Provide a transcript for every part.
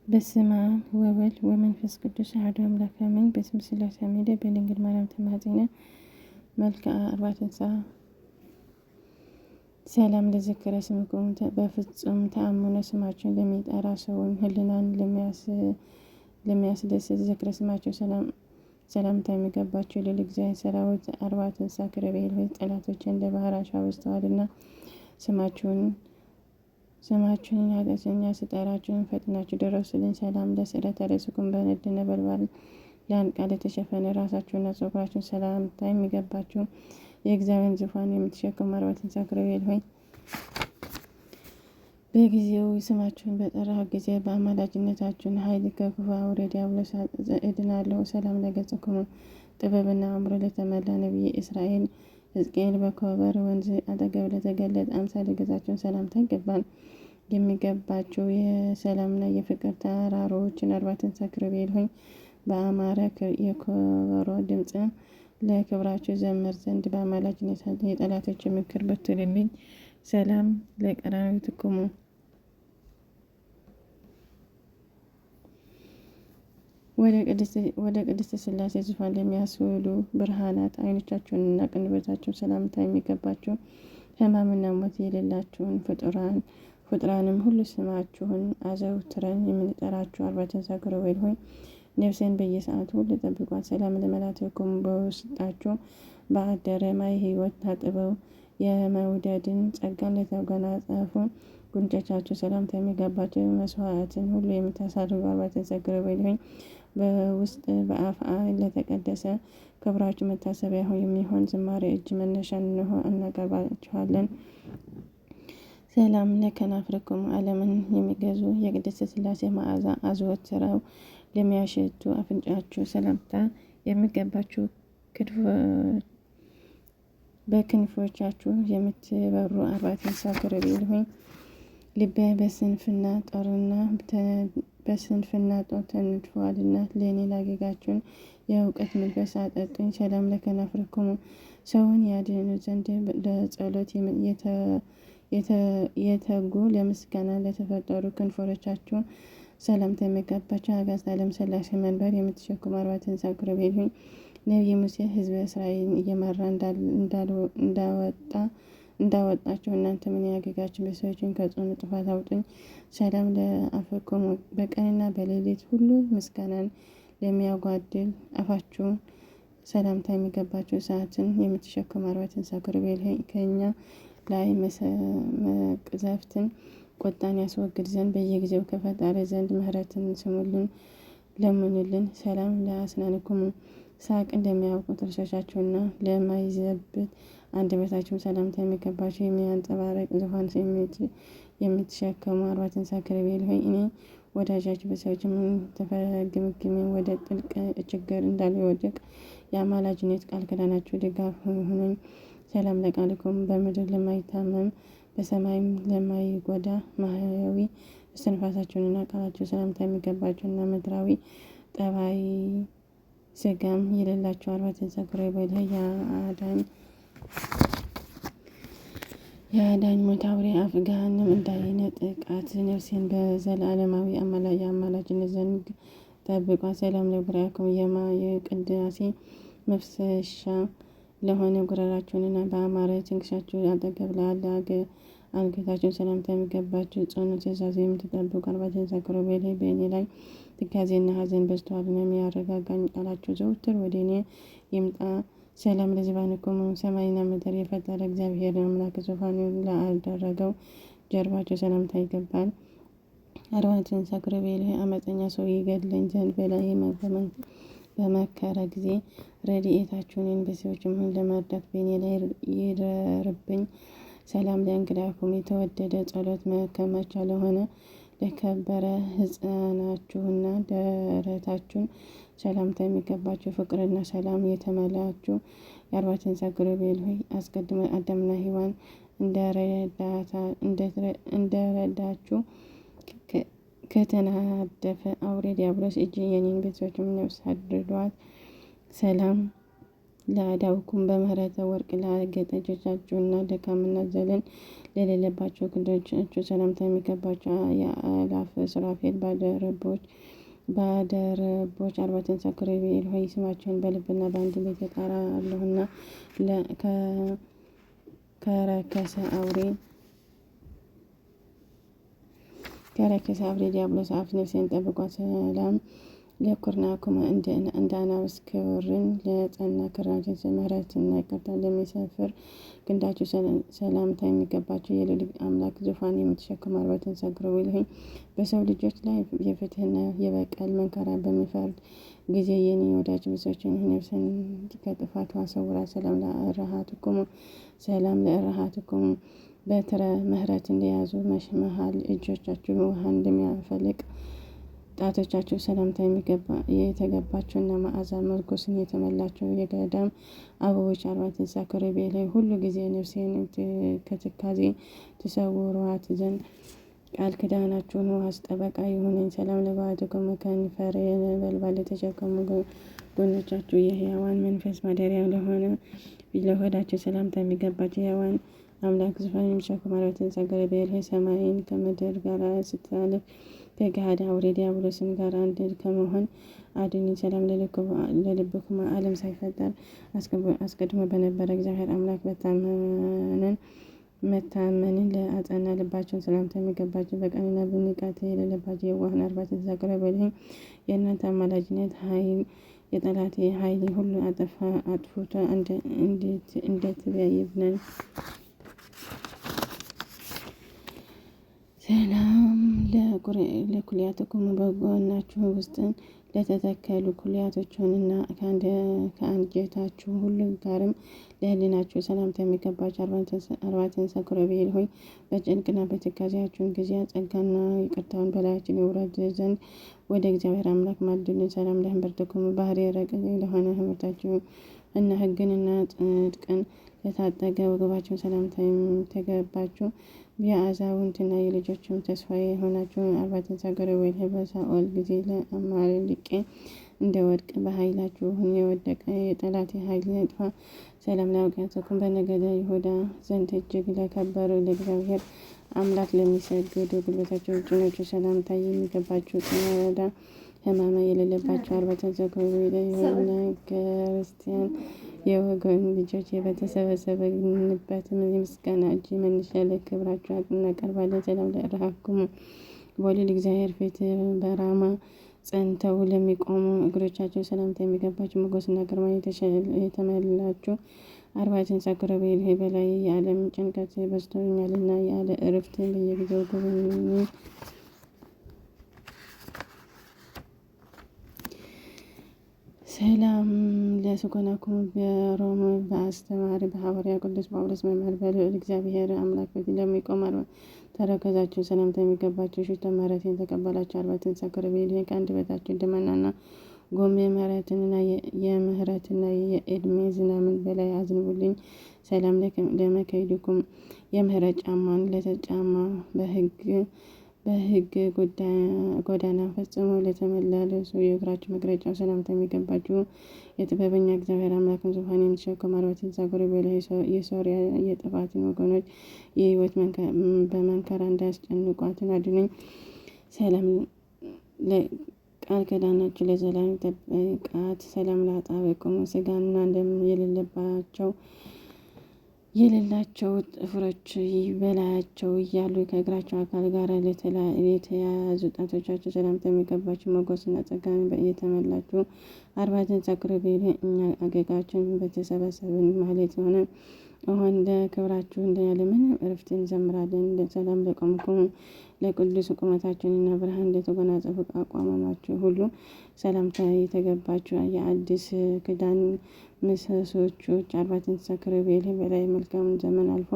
በስመ አብ ወወልድ ወመንፈስ ቅዱስ አሐዱ አምላክ አሜን። በስመ ሥላሴ አሜደ በድንግል ማርያም ተማጽነ መልክዓ አርባዕተ እንስሳ ሰላም ለዘከረ ስምክሙ በፍጹም ተአምኖ ስማቸውን ለሚጠራ ሰውን ህሊናን ለሚያስደስት ዝክረ ስማቸው ሰላምታ የሚገባቸው ልዑል እግዚአብሔር ሰራዊት አርባዕተ እንስሳ ኪሩቤል ሆይ ጠላቶች እንደ ባህር አሸዋ በዝተዋልና ስማችሁን ኃጢአተኛ ስጠራችሁን ፈጥናችሁ ደረሱልኝ። ሰላም ለስዕለተ ርእስክሙ በነድ ነበልባል ለአንድ ቃል የተሸፈነ ራሳችሁና ፀጉራችሁን ሰላምታ የሚገባችሁ የእግዚአብሔርን ዙፋን የምትሸከሙ አርባዕተ እንስሳ ኪሩቤል ሆይ በጊዜው ስማችሁን በጠራሁ ጊዜ በአማላጅነታችሁን ኃይል ከክፉ አውሬ ዲያብሎስ እድናለሁ። ሰላም ለገጽክሙ ጥበብና አእምሮ ለተመላ ነቢይ እስራኤል ሕዝቅኤል በኮበር ወንዝ አጠገብ ለተገለጠ አምሳለ ገጻችሁን ሰላምታ ይገባል። የሚገባቸው የሰላምና የፍቅር ተራሮችን አርባዕተ እንስሳ ኪሩቤል ሆይ በአማረ የከበሮ ድምፅ ለክብራችሁ ዘምር ዘንድ በአማላጅነት የጠላቶች ምክር በትልልኝ። ሰላም ለቀራንብትክሙ ወደ ቅድስት ሥላሴ ዙፋን ለሚያስውሉ ብርሃናት ዓይኖቻችሁንና ቅንድቦቻችሁን ሰላምታ የሚገባቸው ሕማምና ሞት የሌላችሁን ፍጡራንም ሁሉ ስማችሁን አዘውትረን የምንጠራችሁ አርባዕተ እንስሳ ኪሩቤል ሆይ ነፍሴን በየሰዓቱ ሁሉ ጠብቋት። ሰላም ለመላትክሙ በውስጣችሁ በአደረ ማይ ሕይወት ታጥበው የመውደድን ጸጋን ለተጎናጸፉ ጉንጮቻችሁ ሰላምታ የሚገባቸው መስዋዕትን ሁሉ የምታሳርጉ አርባዕተ እንስሳ ኪሩቤል ሆይ በውስጥ በአፍአ ለተቀደሰ ክብራችሁ መታሰቢያ የሚሆን ዝማሬ እጅ መነሻ እንሆ እናቀርባችኋለን። ሰላም ለከናፍርክሙ ዓለምን የሚገዙ የቅድስት ሥላሴ መዓዛ አዘወትረው ለሚያሸቱ አፍንጫችሁ ሰላምታ የሚገባችሁ በክንፎቻችሁ የምትበሩ አርባዕተ እንስሳ ኪሩቤል ሆይ ልቤ በስንፍና ጦር ተነድፏልና ለእኔ ላገጋችሁን የእውቀት መንፈስ አጠጡኝ። ሰላም ለከናፍርክሙ ሰውን ያድኑ ዘንድ ለጸሎት የተጉ ለምስጋና ለተፈጠሩ ከንፈሮቻችሁ ሰላምታ የሚገባቸው አጋዕዝተ ዓለም ሥላሴ መንበር የምትሸከሙ አርባዕተ እንስሳ ኪሩቤል ሆይ ነቢየ ሙሴ ሕዝበ እስራኤልን እየመራ እንዳወጣቸው እናንተ ምን ያገጋችሁ ቤተሰቦችን ከጽኑ ጥፋት አውጡኝ። ሰላም ለአፍክሙ በቀንና በሌሊት ሁሉ ምስጋናን ለሚያጓድል አፋችሁ ሰላምታ የሚገባቸው ሰዓትን የምትሸከሙ አርባዕተ እንስሳ ኪሩቤል ሆይ ከእኛ ላይ መቅዘፍትን ቁጣን ያስወግድ ዘንድ በየጊዜው ከፈጣሪ ዘንድ ምሕረትን ስሙልን ለምኑልን። ሰላም ለአስናንክሙ ሳቅ እንደሚያውቁ ጥርሶቻችሁና ለማይዘብት አንደበታችሁም ሰላምታ የሚገባቸው የሚያንጸባርቅ ዙፋን የምትሸከሙ አርባዕተ እንስሳ ኪሩቤል ሆይ እኔ ወዳጃችሁ በሰዎች ተፈግምግሜ ወደ ጥልቅ ችግር እንዳልወድቅ የአማላጅነት ቃል ኪዳናችሁ ድጋፍ ሁኑኝ። ሰላም ለቃልክሙ በምድር ለማይታመም በሰማይም ለማይጎዳ ማህያዊ እስትንፋሳችሁንና ቃላችሁ ሰላምታ የሚገባቸውና ምድራዊ ጠባይ ስጋም የሌላቸው አርባዕተ እንስሳ ኪሩቤል ሆይ የአዳኝ ሞት አውሬ አፍ ገሃነም እንዳይነጥቃት ነፍሴን በዘላለማዊ የአማላጅነት ዘንግ ጠብቋት። ሰላም ለጉባኤክሙ የቅዳሴ መፍሰሻ ለሆነ ጉሮሯችሁንና በአማረ ትንፋሻችሁ አጠገብ ላለ አንገታችሁን ሰላምታ የሚገባችሁ ጽኑ ትእዛዝ የምትጠብቁ አርባዕተ እንስሳ ኪሩቤል ሆይ በእኔ ላይ ትካዜና ሐዘን በዝተዋልና የሚያረጋጋኝ ቃላችሁ ዘወትር ወደ እኔ ይምጣ። ሰላም ለዙፋንክሙ ሰማይና ምድር የፈጠረ እግዚአብሔር አምላክ ዙፋኑን ላደረገው ጀርባችሁ ሰላምታ ይገባል። አርባዕተ እንስሳ ኪሩቤል ሆይ አመፀኛ ሰው ይገድለኝ ዘንድ በላዬ በመከረ ጊዜ ረድኤታችሁን በሰዎችም ለመርዳት በእኔ ላይ ይደርብኝ። ሰላም ለእንግዳክሙ የተወደደ ጸሎት መከማቻ ለሆነ ለከበረ ሕፃናችሁና ደረታችሁን ሰላምታ የሚገባችሁ ፍቅርና ሰላም የተመላችሁ የአርባዕተ እንስሳ ኪሩቤል ሆይ አስቀድሞ አዳምና ሔዋን እንደረዳችሁ ከተናደፈ አውሬ ዲያብሎስ እጅ የኔን ቤተሰቦችም ነፍስ አድኗት። ሰላም ለአዳውኩም በምህረተ ወርቅ ላጌጠ እጆቻችሁና ደካምና ዘለን ለሌለባቸው ክንዶቻችሁ ሰላምታ የሚገባቸው የአእላፍ ሱራፌል ባደረቦች አርባዕተ እንስሳ ኪሩቤል ሆይ ስማቸውን በልብና በአንድ ቤት እጠራለሁና ከረከሰ አውሬ ዲያብሎስ አፍ ነፍሴን ጠብቋት። ሰላም ለኩርናኩም እንደ አናብስት ክብርን ለጸና ክራችን ምሕረትና ይቅርታ ለሚሰፍር ክንዳችሁ ሰላምታ የሚገባቸው የልዑል አምላክ ዙፋን የምትሸከሙ አርባዕተ እንስሳ ኪሩቤል ሆይ በሰው ልጆች ላይ የፍትህና የበቀል መንከራ በሚፈርድ ጊዜ የኔ ወዳጅ ብሶችን ነፍስን ከጥፋቷ ሰውራ። ሰላም ለእረሃትኩም በትረ ምሕረት እንደያዙ መሃል እጆቻችሁ ውሃ እንደሚያፈልቅ ጣቶቻችሁ ሰላምታ የተገባቸውና መዓዛ መርኮስን የተመላቸው የገዳም አበቦች አርባዕተ እንስሳ ኪሩቤል ሆይ ሁሉ ጊዜ ነፍሴን ከትካዜ ትሰውሯት ዘንድ ቃል ኪዳናችሁን ዋስ ጠበቃ ይሁነኝ። ሰላም ለባዕድኩም ከንፈረ ነበልባል ለተሸከሙ ጎኖቻችሁ የሕያዋን መንፈስ ማደሪያ ለሆዳቸው ሰላምታ የሚገባቸው የሕያዋን አምላክ ዙፋን የሚሸከሙ አርባዕተ እንስሳ ኪሩቤል ሆይ ሰማይን ከምድር ጋር ስታልፍ ከገሃድ አውሬ ዲያብሎስን ጋር አንድ ከመሆን አድኑኝ። ሰላም ለልብኩም ዓለም ሳይፈጠር አስቀድሞ በነበረ እግዚአብሔር አምላክ መታመንን ለአጸና ልባቸውን ሰላምታ የሚገባቸው በቀንና በንቃት የሌለባቸው የዋሃን አርባዕተ እንስሳ ኪሩቤል ሆይ የእናንተ አማላጅነት የጠላት ኃይል ሁሉ አጥፍቶ እንደትቤይብነን። ሰላም ለኩልያትኩም በጎናችሁ ውስጥን ለተተከሉ ኩልያቶችንና ከአንጀታችሁ ሁሉ ጋርም ለሕሊናችሁ ሰላምታ የሚገባቸው አርባዕተ እንስሳ ኪሩቤል ሆይ በጭንቅና በትካዜያችሁን ጊዜ ጸጋና ይቅርታውን በላያችን ይውረድ ዘንድ ወደ እግዚአብሔር አምላክ ማልዱልን። ሰላም ለህንብርትኩም ባህሪ ረቂቅ ለሆነ ህብረታችሁ እና ሕግንና ጽድቅን ለታጠቀ ወገባቸው ሰላምታ የሚገባችሁ የአዛውንትና የልጆችም ተስፋ የሆናችሁ አርባዕተ እንስሳ ኪሩቤል ሆይ በሳኦል ጊዜ ለአማልቄ እንደ ወርቅ በኃይላችሁ የወደቀ የጠላት ኃይል ይጥፋ። ሰላም ለአውቃትኩም በነገደ ይሁዳ ዘንድ እጅግ ለከበሩ ለእግዚአብሔር አምላክ ለሚሰግዱ ጉልበታቸው ጭኖቹ ሰላምታ የሚገባችሁ ጽናዳ ሕማማ የሌለባቸው አርባዕተ እንስሳ ኪሩቤል የሆነ ክርስቲያን የወገን ልጆች በተሰበሰብንበት የምስጋና እጅ መንሻ ለክብራችሁ እናቀርባለን። ሰላም ለእረሃትኩም በልዑል እግዚአብሔር ፊት በራማ ጸንተው ለሚቆሙ እግሮቻቸው ሰላምታ የሚገባቸው ሞገስና ግርማ የተመላችሁ አርባዕተ እንስሳ ኪሩቤል ሆይ በላይ የዓለም ጭንቀት በዝቶብኛልና ያለ እረፍት በየጊዜው ጎብኙኝ። ሰላም ለስኮናኩም በሮም በአስተማሪ በሐዋርያ ቅዱስ ጳውሎስ መምህር በልዑል እግዚአብሔር አምላክ ፊት ለሚቆም ተረከዛችሁ ሰላምታ የሚገባቸው ሽቶ ምሕረትን ተቀበላችሁ አርባዕተ እንስሳ ኪሩቤል ሆይ ከአንደበታችሁ ደመናና ጎም የምህረትና የዕድሜ ዝናምን በላይ አዝንቡልኝ። ሰላም ለመከይድኩም የምህረት ጫማን ለተጫማ በሕግ ጎዳና ፈጽሞ ለተመላለሱ የእግራችሁ መግረጫው ሰላምታ የሚገባችሁ የጥበበኛ እግዚአብሔር አምላክን ዙፋን የምትሸከሙ አርባዕተ እንስሳ ኪሩቤል ሆይ የሶርያ የጥፋትን ወገኖች የሕይወት በመንከራ እንዳያስጨንቋትን አድኑኝ። ሰላም ቃል ኪዳናችሁ ለዘላለም ጠብቃት። ሰላም ለአጣብቅሙ ሥጋና ደም የሌላቸው ጥፍሮች በላያቸው እያሉ ከእግራቸው አካል ጋር የተያያዙ ጣቶቻቸው ሰላምታ የሚገባችሁ ሞገስና ጸጋን የተመላችሁ አርባዕተ እንስሳ ኪሩቤል ሆይ እኛ አገጋችን በተሰበሰብን ማህሌት ሆነ አሁን ለክብራችሁ ያለምንም እረፍት እንዘምራለን። ሰላም ለቆምኩም ለቅዱስ ቁመታችሁና ብርሃን ለተጎናጸፉ አቋማማችሁ ሁሉ ሰላምታ የተገባችሁ የአዲስ ኪዳን ምሰሶች አርባዕተ እንስሳ ኪሩቤል በላይ መልካም ዘመን አልፎ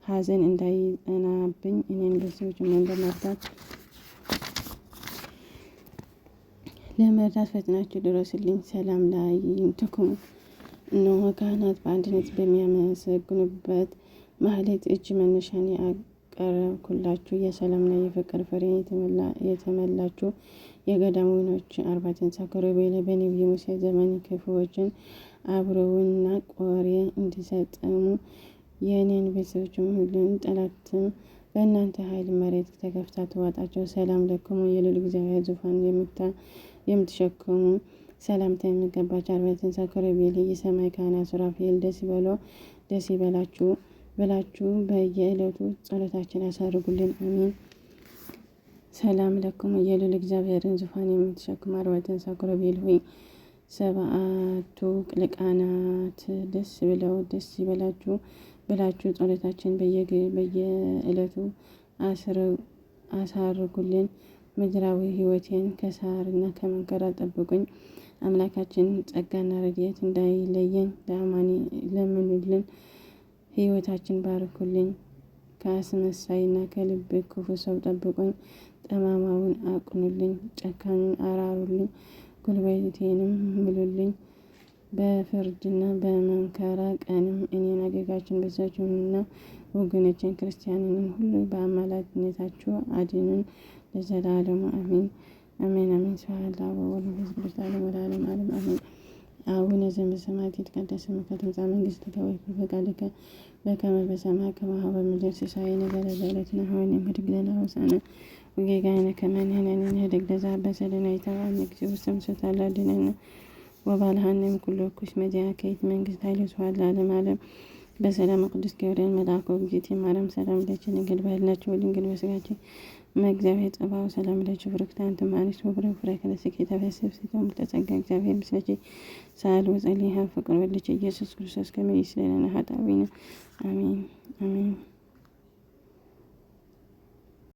ሐዘን እንዳይጸናብኝ እኔን ቤተሰቦች ለመርዳት ፈጥናችሁ ድረሱልኝ። ሰላም ለአዕይንትኩም እነሆ ካህናት በአንድነት በሚያመሰግኑበት ማህሌት እጅ መንሻን ያቀረብኩላችሁ የሰላምና የፍቅር ፍሬ የተመላችሁ የገዳም ወይኖች አርባዕተ እንስሳ ኪሩቤል በነቢዩ ሙሴ ዘመን ክፉዎችን አብረውና ቆሬ እንዲሰጠሙ የእኔን ቤተሰቦችም ሁሉን ጠላትም በእናንተ ኃይል መሬት ተከፍታ ትዋጣቸው። ሰላም ለክሙ የልዑል እግዚአብሔር ዙፋን የምትሸከሙ ሰላምታ የሚገባቸው አርባዕቱ እንስሳ ኪሩቤል የሰማይ ካህናት ሱራፌል ደስ ይበላችሁ ብላችሁ በየዕለቱ ጸሎታችን ያሳርጉልን። አሜን። ሰላም ለክሙ የልዑል እግዚአብሔርን ዙፋን የምትሸከሙ አርባዕቱ እንስሳ ኪሩቤል ሆይ ሰብአቱ ሊቃናት ደስ ይበላችሁ ብላችሁ ጸሎታችን በየዕለቱ አሳርጉልን። ምድራዊ ሕይወቴን ከሳርና ከመከራ ጠብቁኝ። አምላካችን ጸጋና ረድኤት እንዳይለየን ለምኑልን። ሕይወታችን ባርኩልኝ። ከአስመሳይና ከልብ ክፉ ሰው ጠብቁኝ። ጠማማውን አቁኑልኝ፣ ጨካኙን አራሩልኝ፣ ጉልበቴንም ምሉልኝ። በፍርድና በመከራ ቀንም እኔን አገጋችን ቤተሰቦችንና ወገኖችን ክርስቲያንን ሁሉ በአማላጅነታችሁ አድኑን ለዘላለሙ አሜን። አሜን አሜን። ስብሐት ለአብ ወወልድ ወመንፈስ ቅዱስ ለዓለሙ ዓለም አሜን። አቡነ ዘበሰማያት ይትቀደስ ስምከ ትምጻእ መንግሥትከ ወይኩን ፈቃድከ በከመ በሰማይ ከማሁ በምድር ሲሳየነ ዘለለዕለትነ ሀበነ ኅድግ ለነ አበሳነ ወጌጋየነ ከመ ንሕነኒ ንኅድግ ለዘአበሰለነ ኢታብአነ እግዚኦ ውስተ ምጽአተ አድኅነነ ወባልሐነም ኩሉ እኩይ መዚአከ መንግሥት ኃይል ስብሐት ለዓለመ ዓለም። በሰላም ቅዱስ ገብርኤል መልአኩ እግዝእትየ ማርያም ሰላም ለኪ ድንግል በኅሊናኪ ወድንግል በሥጋኪ እምእግዚአብሔር ጸባኦ ሰላም ለኪ ብሩክት አንቲ እምአንስት ወብሩክ ፍሬ ከርሥኪ ተፈሥሒ ምልዕተ ጸጋ እግዚአብሔር ምስለኪ ሳህል ወጸልይ ሀብ ፍቅር ወልድኪ ኢየሱስ ክርስቶስ ከመ ይስረይ ለነ ኃጣውኢነ አሜን አሜን።